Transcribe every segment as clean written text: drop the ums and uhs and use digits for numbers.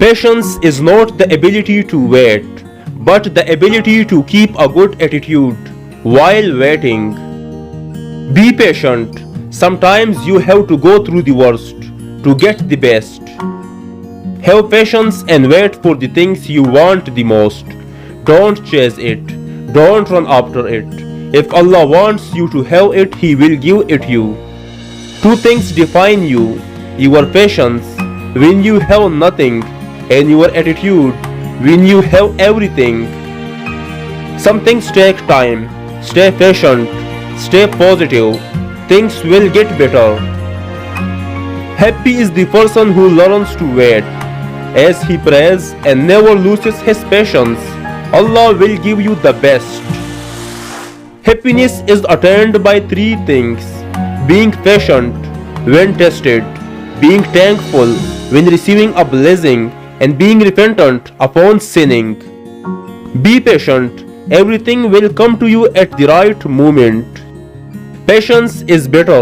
Patience is not the ability to wait, but the ability to keep a good attitude while waiting. Be patient. Sometimes you have to go through the worst to get the best. Have patience and wait for the things you want the most. Don't chase it. Don't run after it. If Allah wants you to have it, He will give it you. Two things define you: your patience when you have nothing, and your attitude when you have everything. Some things take time. Stay patient. Stay positive. Things will get better. Happy is the person who learns to wait, as he prays and never loses his patience. Allah will give you the best. Happiness is attained by three things: being patient when tested, being thankful when receiving a blessing, and being repentant upon sinning. Be patient. Everything will come to you at the right moment. Patience is bitter,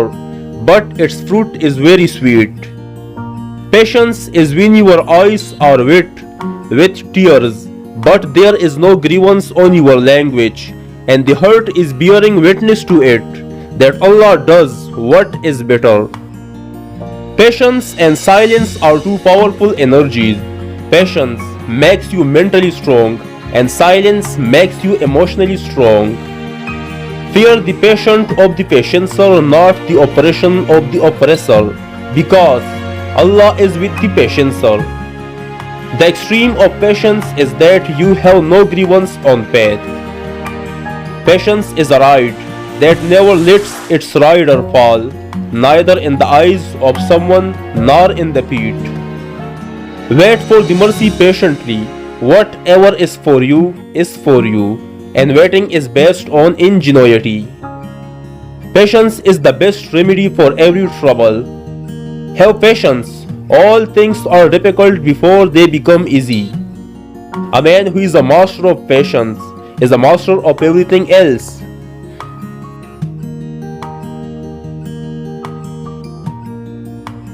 but its fruit is very sweet. Patience is when your eyes are wet with tears, but there is no grievance on your language, and the heart is bearing witness to it, that Allah does what is better. Patience and silence are two powerful energies. Patience makes you mentally strong, and silence makes you emotionally strong. Fear the patient of the patiencer, not the oppression of the oppressor, because Allah is with the patiencer. The extreme of patience is that you have no grievance on path. Patience is a ride that never lets its rider fall, neither in the eyes of someone nor in the feet. Wait for the mercy patiently. Whatever is for you, and waiting is based on ingenuity. Patience is the best remedy for every trouble. Have patience. All things are difficult before they become easy. A man who is a master of patience is a master of everything else.